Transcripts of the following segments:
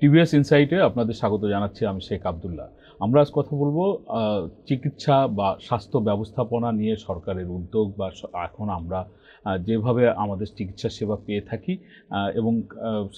TVS ইনসাইটে আপনাদের স্বাগত জানাচ্ছি। আমি শেখ আব্দুল্লাহ। আমরা আজ কথা বলবো চিকিৎসা বা স্বাস্থ্য ব্যবস্থাপনা নিয়ে সরকারের উদ্যোগ বা এখন আমরা যেভাবে আমাদের চিকিৎসা সেবা পেয়ে থাকি এবং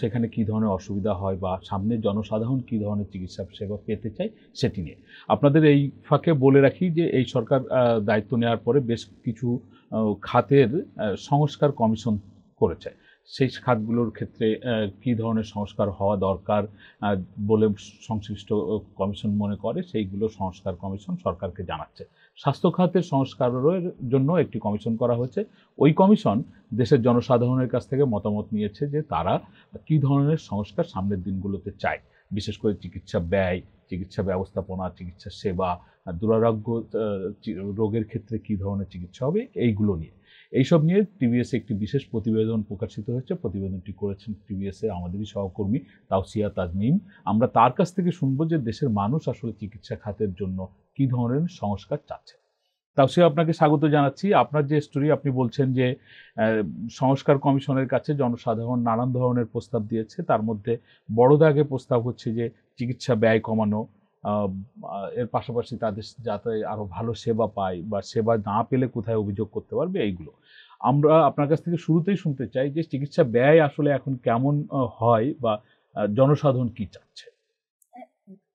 সেখানে কী ধরনের অসুবিধা হয় বা সামনে জনসাধারণ কী ধরনের চিকিৎসা সেবা পেতে চায় সেটি নিয়ে। আপনাদের এই ফাঁকে বলে রাখি যে এই সরকার দায়িত্ব নেওয়ার পরে বেশ কিছু খাতের সংস্কার কমিশন করেছে। সেই খাতগুলোর ক্ষেত্রে কী ধরনের সংস্কার হওয়া দরকার বলে সংশ্লিষ্ট কমিশন মনে করে, সেইগুলো সংস্কার কমিশন সরকারকে জানাচ্ছে। স্বাস্থ্য খাতের সংস্কারের জন্য একটি কমিশন করা হয়েছে। ওই কমিশন দেশের জনসাধারণের কাছ থেকে মতামত নিয়েছে যে তারা কী ধরনের সংস্কার সামনের দিনগুলোতে চায়, বিশেষ করে চিকিৎসা ব্যয়, চিকিৎসা ব্যবস্থাপনা, চিকিৎসা সেবা, দুরারোগ্য রোগের ক্ষেত্রে কী ধরনের চিকিৎসা হবে, এইগুলো নিয়ে। এইসব নিয়ে টিভিএসে একটি বিশেষ প্রতিবেদন প্রকাশিত হয়েছে। প্রতিবেদনটি করেছেন টিভিএসে আমাদেরই সহকর্মী তাওসিয়া তাজনিম। আমরা তার কাছ থেকে শুনবো যে দেশের মানুষ আসলে চিকিৎসা খাতের জন্য কী ধরনের সংস্কার চাচ্ছে। তাওসিয়া, আপনাকে স্বাগত জানাচ্ছি। আপনার যে স্টোরি, আপনি বলছেন যে সংস্কার কমিশনের কাছে জনসাধারণ নানান ধরনের প্রস্তাব দিয়েছে, তার মধ্যে বড় দাগে প্রস্তাব হচ্ছে যে চিকিৎসা ব্যয় কমানো, এর পাশাপাশি তাদের যাতে আরও ভালো সেবা পায় বা সেবা না পেলে কোথায় অভিযোগ করতে পারবে, এইগুলো। আমরা আপনার কাছ থেকে শুরুতেই শুনতে চাই যে চিকিৎসা ব্যয় আসলে এখন কেমন হয় বা জনসাধারণ কি চাচ্ছে।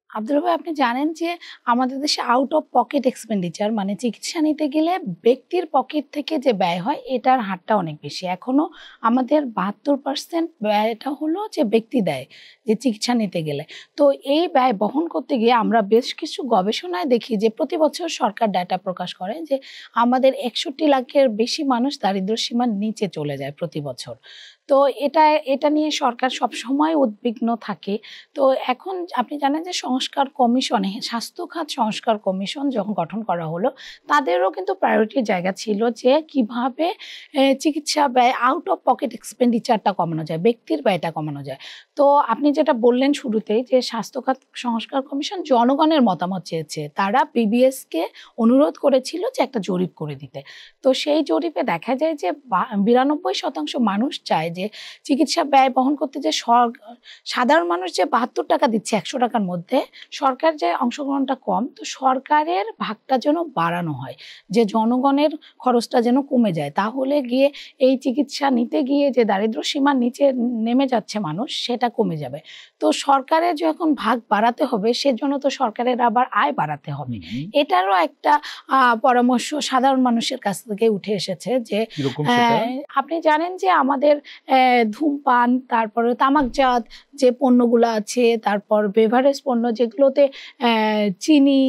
আব্দুল ভাই, আপনি জানেন যে আমাদের দেশে আউট অফ পকেট এক্সপেন্ডিচার, মানে চিকিৎসা নিতে গেলে ব্যক্তির পকেট থেকে যে ব্যয় হয় এটার হারটা অনেক বেশি। এখনও আমাদের 72% ব্যয়টা হলো যে ব্যক্তি দেয় যে চিকিৎসা নিতে গেলে। তো এই ব্যয় বহন করতে গিয়ে আমরা বেশ কিছু গবেষণায় দেখি যে প্রতি বছর সরকার ডাটা প্রকাশ করে যে আমাদের 61 লাখের বেশি মানুষ দারিদ্র্য সীমার নিচে চলে যায় প্রতি বছর। তো এটা নিয়ে সরকার সবসময় উদ্বিগ্ন থাকে। তো এখন আপনি জানেন যে সংস্কার কমিশনে, স্বাস্থ্য খাত সংস্কার কমিশন যখন গঠন করা হলো, তাদেরও কিন্তু প্রায়োরিটির জায়গা ছিল যে কিভাবে চিকিৎসা ব্যয়, আউট অফ পকেট এক্সপেন্ডিচারটা কমানো যায়, ব্যক্তির ব্যয়টা কমানো যায়। তো আপনি যেটা বললেন শুরুতেই যে স্বাস্থ্য খাত সংস্কার কমিশন জনগণের মতামত চেয়েছে। তারা পিবিএসকে অনুরোধ করেছিল যে একটা জরিপ করে দিতে। তো সেই জরিপে দেখা যায় যে 92% মানুষ চায় যে চিকিৎসা ব্যয় বহন করতে, যে সাধারণ মানুষ যে 72 টাকা দিচ্ছে 100 টাকার মধ্যে, সরকার যে অংশগ্রহণটা কম, তো সরকারের ভাগটা যেন বাড়ানো হয়, যে জনগণের খরচটা যেন কমে যায়। তাহলে গিয়ে এই চিকিৎসা নিতে গিয়ে যে দারিদ্র্য সীমার নিচে নেমে যাচ্ছে মানুষ, সেটা কমে যাবে। তো সরকারের যখন ভাগ বাড়াতে হবে, সেজন্য তো সরকারের আবার আয় বাড়াতে হবে। এটারও একটা পরামর্শ সাধারণ মানুষের কাছ থেকে উঠে এসেছে যে আপনি জানেন যে আমাদের ধূমপান, তারপরে তামাকজাত যে পণ্যগুলো আছে, তারপর বেভারেজ পণ্য যেগুলোতে চিনি,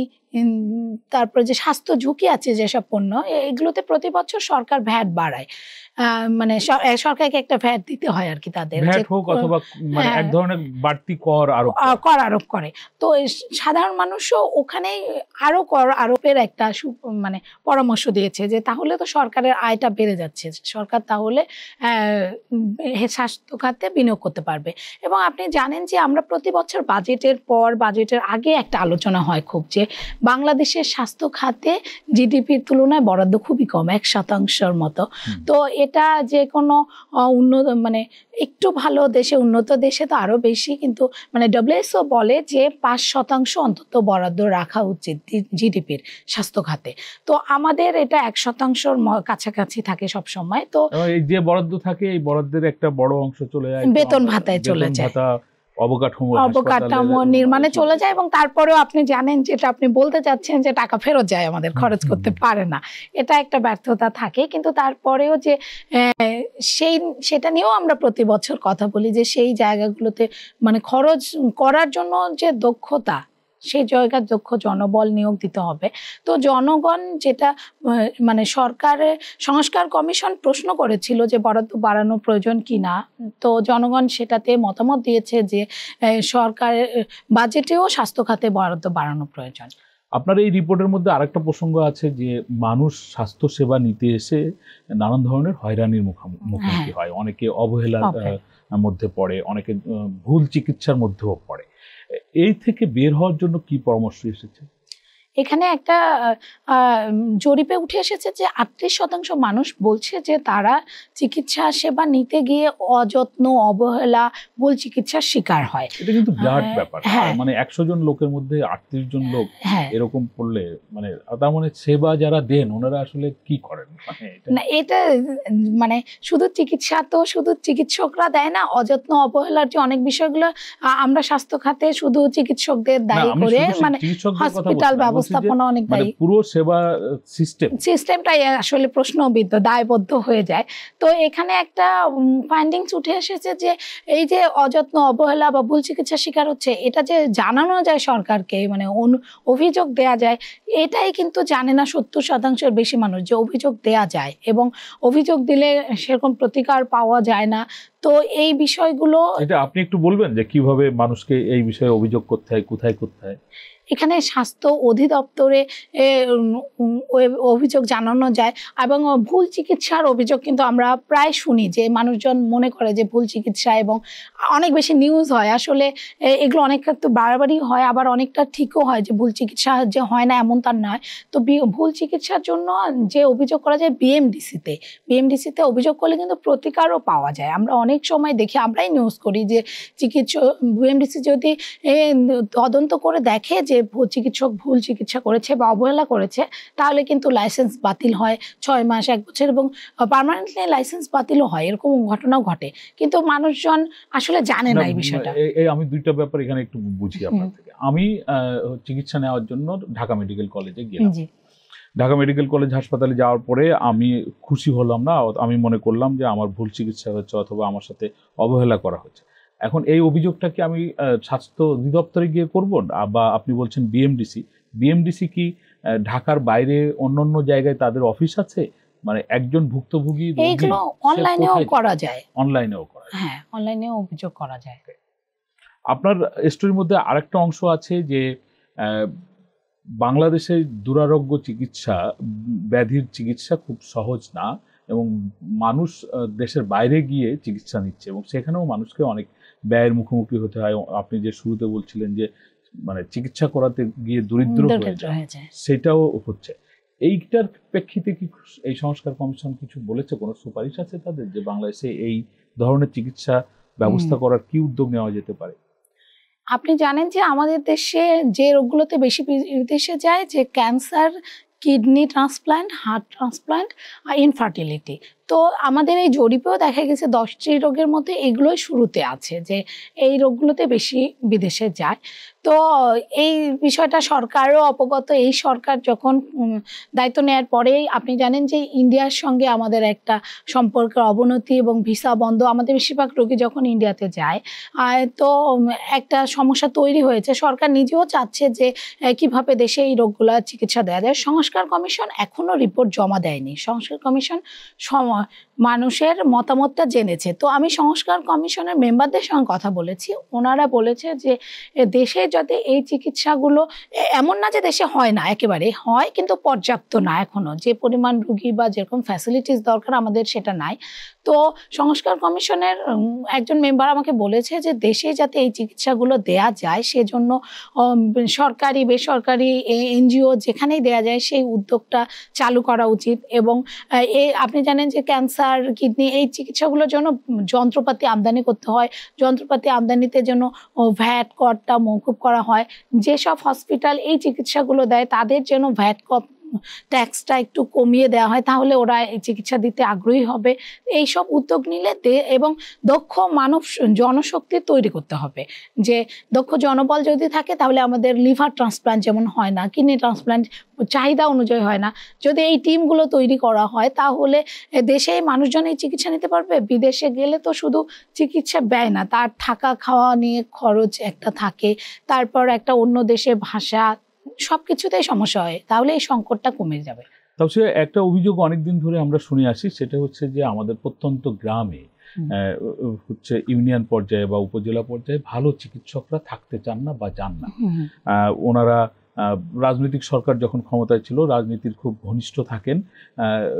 তারপরে যে স্বাস্থ্য ঝুঁকি আছে যেসব পণ্য, এগুলোতে প্রতি বছর সরকার ভ্যাট বাড়ায়। মানে সরকারকে একটা ভ্যাট দিতে হয় আর কি, তাদের এক ধরনের বাড়তি কর আরোপ করে। তো সাধারণ মানুষও ওখানে আরো কর আরোপের একটা মানে পরামর্শ দিয়েছে যে তাহলে তো সরকারের আয়টা বেড়ে যাচ্ছে, সরকার তাহলে স্বাস্থ্য খাতে বিনিয়োগ করতে পারবে। এবং আপনি জানেন যে আমরা প্রতি বছর বাজেটের পর বাজেটের আগে একটা আলোচনা হয় খুব, যে বাংলাদেশের স্বাস্থ্য খাতে জিডিপির তুলনায় বরাদ্দ খুবই কম, 1% মতো। তো এটা যে কোনো উন্নত, মানে একটু ভালো দেশে, উন্নত দেশে তো আরও বেশি, কিন্তু মানে WHO বলে যে 5% অন্তত বরাদ্দ রাখা উচিত জিডিপির স্বাস্থ্য খাতে। তো আমাদের এটা 1%-র কাছাকাছি থাকে সব সময়। তো এই যে বরাদ্দ থাকে, এই বরাদ্দের একটা বড় অংশ চলে যায় বেতন ভাতায়, চলে যায় অবকাঠামো নির্মাণে চলে যায়। এবং তারপরেও আপনি জানেন, যেটা আপনি বলতে চাচ্ছেন যে টাকা ফেরত যায়, আমাদের খরচ করতে পারে না, এটা একটা ব্যর্থতা থাকে। কিন্তু তারপরেও যে সেটা নিয়েও আমরা প্রতি বছর কথা বলি যে সেই জায়গাগুলোতে মানে খরচ করার জন্য যে দক্ষতা, সেই জায়গার দক্ষ জনবল নিয়োগ দিতে হবে। তো জনগণ যেটা মানে সরকারের সংস্কার কমিশন প্রশ্ন করেছিল যে বরাদ্দ বাড়ানো প্রয়োজন কিনা, তো জনগণ সেটাতে মতামত দিয়েছে যে সরকারের বাজেটেও স্বাস্থ্য খাতে বরাদ্দ বাড়ানো প্রয়োজন। আপনার এই রিপোর্টের মধ্যে আরেকটা প্রসঙ্গ আছে যে মানুষ স্বাস্থ্য সেবা নিতে এসে নানান ধরনের হয়রানির মুখোমুখি হয়, অনেকে অবহেলার মধ্যে পড়ে, অনেকে ভুল চিকিৎসার মধ্যেও পড়ে। এই থেকে বের হওয়ার জন্য কি পরামর্শ এসেছে? এখানে একটা জরিপে উঠে এসেছে যে 38% মানুষ বলছে যে তারা চিকিৎসা সেবা নিতে গিয়ে অযত্ন, অবহেলা, ভুল চিকিৎসার শিকার হয়। এটা কিন্তু বিরাট ব্যাপার। হ্যাঁ, মানে 100 জন লোকের মধ্যে 38 জন লোক হ্যাঁ, এরকম পড়লে মানে তার মানে সেবা যারা দেন ওনারা আসলে কি করেন? মানে এটা না এটা মানে শুধু চিকিৎসা তো শুধু চিকিৎসকরা দেয় না, অযত্ন অবহেলার যে অনেক বিষয়গুলো আমরা স্বাস্থ্য খাতে শুধু চিকিৎসকদের না, দায়ী আমি করে, শুধু মানে চিকিৎসকদের কথা বলছি হসপিটাল না। আমি বলছি যে ব্যবস্থাপনা অনেক মানে দায়ী। পুরো সেবা সিস্টেমটাই আসলে প্রশ্নবিদ্ধ, দায়বদ্ধ হয়ে যায়। তো এখানে একটা ফাইন্ডিংস উঠে এসেছে যে এই যে অযত্ন, অবহেলা বা ভুল চিকিৎসার শিকার হচ্ছে, এটা যে জানানো যায় সরকারকে, মানে অভিযোগ দেয়া যায়, এটাই কিন্তু জানে না 70% বেশি মানুষ যে অভিযোগ দেয়া যায় এবং অভিযোগ দিলে সেরকম প্রতিকার পাওয়া যায় না। তো এই বিষয়গুলো এটা আপনি একটু বলবেন যে কিভাবে মানুষকে এই বিষয়ে অভিযোগ করতে হয়, কোথায় করতে হয়? এখানে স্বাস্থ্য অধিদপ্তরে অভিযোগ জানানো যায় এবং ভুল চিকিৎসার অভিযোগ কিন্তু আমরা প্রায় শুনি যে মানুষজন মনে করে যে ভুল চিকিৎসা, এবং অনেক বেশি নিউজ হয় আসলে। এগুলো অনেকটা তো বাড়াবাড়ি হয়, আবার অনেকটা ঠিকও হয় যে ভুল চিকিৎসা যে হয় না এমন তার নয়। তো ভুল চিকিৎসার জন্য যে অভিযোগ করা যায় বিএমডিসিতে অভিযোগ করলে কিন্তু প্রতিকারও পাওয়া যায়। আমরা অনেক সময় দেখি, আমরাই নিউজ করি যে বিএমডিসি যদি তদন্ত করে দেখে যে চিকিৎসক ভুল চিকিৎসা করেছে বা অবহেলা করেছে, তাহলে কিন্তু লাইসেন্স বাতিল হয় 6 মাস, 1 বছর, এবং পার্মানেন্টলি লাইসেন্স বাতিলও হয়। এরকম ঘটনাও ঘটে, কিন্তু মানুষজন আসলে জানে না এই বিষয়টা। আমি দুইটা ব্যাপার এখানে একটু বুঝি আপনার থেকে। আমি চিকিৎসা নেওয়ার জন্য ঢাকা মেডিকেল কলেজে গেলাম। ঢাকা মেডিকেল কলেজ হাসপাতালে যাওয়ার পরে আমি খুশি হলাম না, আমি মনে করলাম যে আমার ভুল চিকিৎসা হচ্ছে অথবা আমার সাথে অবহেলা করা হচ্ছে। এখন এই অভিযোগটা কি আমি স্বাস্থ্য অধিদপ্তরে গিয়ে করব, বা আপনি বলছেন বিএমডিসি কি ঢাকার বাইরে অন্য জায়গায় তাদের অফিস আছে? মানে একজন ভুক্তভোগী এইগুলো অনলাইনেও করা যায়। অনলাইনেও করা যায়? হ্যাঁ, অনলাইনেও অভিযোগ করা যায়। আপনার স্টোরির মধ্যে আরেকটা অংশ আছে যে বাংলাদেশের দুরারোগ্য চিকিৎসা, ব্যাধির চিকিৎসা খুব সহজ না, এবং মানুষ দেশের বাইরে গিয়ে চিকিৎসা নিচ্ছে এবং সেখানেও মানুষকে অনেক ব্যয়ের মুখোমুখি হতে হয়। আপনি যে শুরুতে বলছিলেন যে মানে চিকিৎসা করাতে গিয়ে দরিদ্র হয়ে যায়, সেটাও হচ্ছে। এইটার প্রেক্ষিতে কি এই সংস্কার কমিশন কিছু বলেছে? কোনো সুপারিশ আছে তাদের যে বাংলাদেশে এই ধরনের চিকিৎসা ব্যবস্থা করার কি উদ্যোগ নেওয়া যেতে পারে? আপনি জানেন যে আমাদের দেশে যে রোগগুলোতে বেশি বিদেশে যায়, যে cancer, kidney transplant, heart transplant আর ইনফার্টিলিটি। তো আমাদের এই জরিপেও দেখা গেছে 10টি রোগের মধ্যে এগুলোই শুরুতে আছে, যে এই রোগগুলোতে বেশি বিদেশে যায়। তো এই বিষয়টা সরকারও অবগত। এই সরকার যখন দায়িত্ব নেওয়ার পরেই আপনি জানেন যে ইন্ডিয়ার সঙ্গে আমাদের একটা সম্পর্কের অবনতি এবং ভিসা বন্ধ। আমাদের বেশিরভাগ রোগী যখন ইন্ডিয়াতে যায়, তো একটা সমস্যা তৈরি হয়েছে। সরকার নিজেও চাচ্ছে যে কিভাবে দেশে এই রোগগুলো চিকিৎসা দেওয়া যায়। সংস্কার কমিশন এখনো রিপোর্ট জমা দেয়নি। সংস্কার কমিশন মানুষের মতামতটা জেনেছে। তো আমি সংস্কার কমিশনের মেম্বারদের সঙ্গে কথা বলেছি। ওনারা বলেছে যে দেশে যাতে এই চিকিৎসাগুলো, এমন না যে দেশে হয় না, একেবারে হয় কিন্তু পর্যাপ্ত না, এখনো যে পরিমাণ রুগী বা যেরকম ফ্যাসিলিটিস দরকার আমাদের সেটা নাই। তো সংস্কার কমিশনের একজন মেম্বার আমাকে বলেছে যে দেশে যাতে এই চিকিৎসাগুলো দেয়া যায়, সেজন্য সরকারি বেসরকারি এনজিও যেখানেই দেয়া যায় সেই উদ্যোগটা চালু করা উচিত। এবং আপনি জানেন যে ক্যান্সার, কিডনি এই চিকিৎসাগুলোর জন্য যন্ত্রপাতি আমদানি করতে হয়। যন্ত্রপাতি আমদানিতে জন্য ভ্যাট করটা মওকুফ করা হয়। যেসব হসপিটাল এই চিকিৎসাগুলো দেয় তাদের যেন ভ্যাট ট্যাক্সটা একটু কমিয়ে দেওয়া হয়, তাহলে ওরা এই চিকিৎসা দিতে আগ্রহী হবে। এইসব উদ্যোগ নিলে এবং দক্ষ মানব জনশক্তি তৈরি করতে হবে। যে দক্ষ জনবল যদি থাকে তাহলে আমাদের লিভার ট্রান্সপ্লান্ট যেমন হয় না, কিডনি ট্রান্সপ্লান্ট চাহিদা অনুযায়ী হয় না, যদি এই টিমগুলো তৈরি করা হয় তাহলে দেশে মানুষজন এই চিকিৎসা নিতে পারবে। বিদেশে গেলে তো শুধু চিকিৎসা ব্যয় না, তার থাকা খাওয়া নিয়ে খরচ একটা থাকে, তারপর একটা অন্য দেশে ভাষা, সবকিছুতেই সমস্যা হয়। তাহলে এই সংকটটা কমে যাবে। তাহলে একটা অভিযোগ অনেকদিন ধরে আমরা শুনে আসি, সেটা হচ্ছে যে আমাদের প্রত্যন্ত গ্রামে হচ্ছে ইউনিয়ন পর্যায়ে বা উপজেলা পর্যায়ে ভালো চিকিৎসকরা থাকতে চান না বা যান না। ওনারা রাজনৈতিক সরকার যখন ক্ষমতায় ছিল রাজনীতির খুব ঘনিষ্ঠ থাকেন,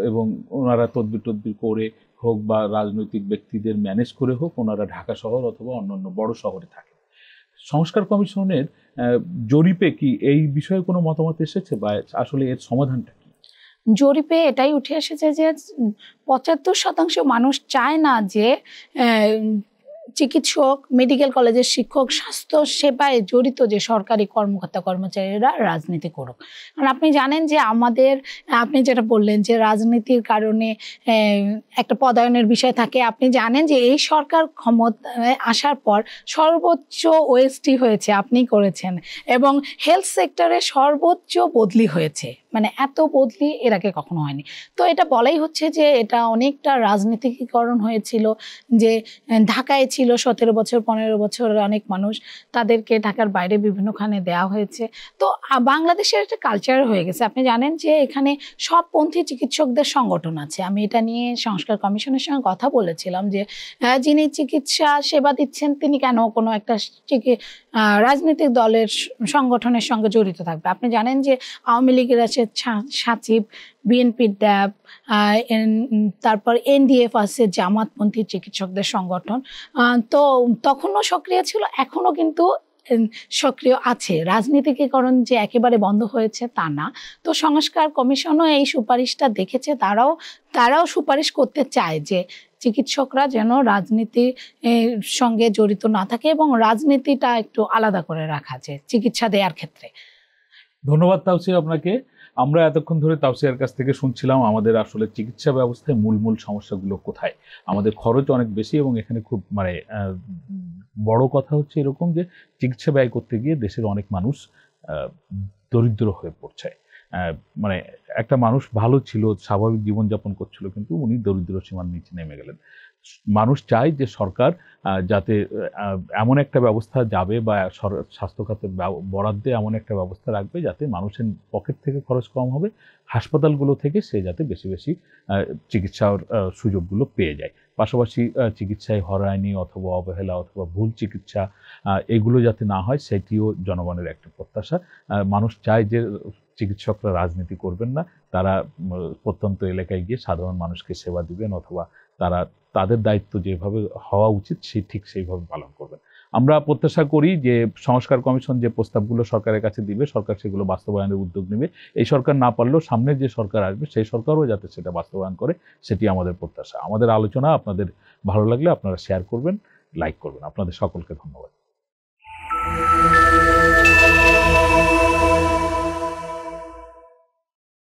এবং ওনারা তদবির করে হোক বা রাজনৈতিক ব্যক্তিদের ম্যানেজ করে হোক, ওনারা ঢাকা শহর অথবা অন্যান্য বড় শহরে থাকেন। সংস্কার কমিশনের জরিপে কি এই বিষয়ে কোনো মতামত এসেছে, বা আসলে এর সমাধানটা কি? জরিপে এটাই উঠে এসেছে যে ৭৫% মানুষ চায় না যে চিকিৎসক, মেডিকেল কলেজের শিক্ষক, স্বাস্থ্য সেবায় জড়িত যে সরকারি কর্মকর্তা কর্মচারীরা রাজনীতি করুক। কারণ আপনি জানেন যে আপনি যেটা বললেন যে রাজনীতির কারণে একটা পদায়নের বিষয় থাকে। আপনি জানেন যে এই সরকার ক্ষমতায় আসার পর সর্বোচ্চ ওএসটি হয়েছে, আপনি করেছেন, এবং হেলথ সেক্টরে সর্বোচ্চ বদলি হয়েছে। মানে এত বদলি এর আগে কখনো হয়নি। তো এটা বলাই হচ্ছে যে এটা অনেকটা রাজনীতিকীকরণ হয়েছিল, যে ঢাকায় ছিল ১৭ বছর ১৫ বছর অনেক মানুষ, তাদেরকে ঢাকার বাইরে বিভিন্নখানে দেওয়া হয়েছে। তো বাংলাদেশের একটা কালচার হয়ে গেছে। আপনি জানেন যে এখানে সব পন্থী চিকিৎসকদের সংগঠন আছে। আমি এটা নিয়ে সংস্কার কমিশনের সঙ্গে কথা বলেছিলাম যে যিনি চিকিৎসা সেবা দিচ্ছেন তিনি কেন কোনো একটা রাজনৈতিক দলের সংগঠনের সঙ্গে জড়িত থাকবে। আপনি জানেন যে আওয়ামী লীগের আছে সাচিব, বিএনপির ড্যাব, তারপর এনডিএফ আছে জামাতপন্থী চিকিৎসকদের সংগঠন। তো তখনও সক্রিয় ছিল, এখনও কিন্তু সক্রিয় আছে। রাজনীতিকীকরণ যে একেবারে বন্ধ হয়েছে তা না। তো সংস্কার কমিশনও এই সুপারিশটা দেখেছে, তারাও সুপারিশ করতে চায় যে চিকিৎসকরা যেন রাজনীতির সঙ্গে জড়িত না থাকে এবং রাজনীতিটা একটু আলাদা করে রাখা যায় চিকিৎসা দেওয়ার ক্ষেত্রে। ধন্যবাদ তাওসিয়া আপনাকে। আমরা এতক্ষণ ধরে তাওসিয়ার কাছ থেকে শুনছিলাম আমাদের আসলে চিকিৎসা ব্যবস্থায় মূল সমস্যাগুলো কোথায়। আমাদের খরচ অনেক বেশি, এবং এখানে খুব বড় কথা হচ্ছে এরকম যে চিকিৎসা ব্যয় করতে গিয়ে দেশের অনেক মানুষ দরিদ্র হয়ে পড়ছে। একটা মানুষ ভালো ছিল, স্বাভাবিক জীবনযাপন করছিল, কিন্তু উনি দরিদ্র সীমার নিচে নেমে গেলেন। মানুষ চায় যে সরকার যাতে এমন একটা ব্যবস্থা যাবে, বা স্বাস্থ্য খাতে বরাদ্দে এমন একটা ব্যবস্থা রাখবে যাতে মানুষের পকেট থেকে খরচ কম হবে, হাসপাতালগুলো থেকে সে যাতে বেশি বেশি চিকিৎসার সুযোগগুলো পেয়ে যায়। পাশাপাশি চিকিৎসায় হয়রানি অথবা অবহেলা অথবা ভুল চিকিৎসা এগুলো যাতে না হয়, সেটিও জনগণের একটা প্রত্যাশা। মানুষ চায় যে চিকিৎসকরা রাজনীতি করবেন না, তারা প্রত্যন্ত এলাকায় গিয়ে সাধারণ মানুষকে সেবা দিবেন, অথবা তারা তাদের দায়িত্ব যেভাবে হওয়া উচিত ঠিক সেইভাবে পালন করবেন। আমরা প্রত্যাশা করি যে সংস্কার কমিশন যে প্রস্তাবগুলো সরকারের কাছে দিবে, সরকার সেগুলো বাস্তবায়নের উদ্যোগ নেবে। এই সরকার না পারলেও সামনের যে সরকার আসবে সেই সরকারও যাতে সেটা বাস্তবায়ন করে, সেটি আমাদের প্রত্যাশা। আমাদের আলোচনা আপনাদের ভালো লাগলে আপনারা শেয়ার করবেন, লাইক করবেন। আপনাদের সকলকে ধন্যবাদ।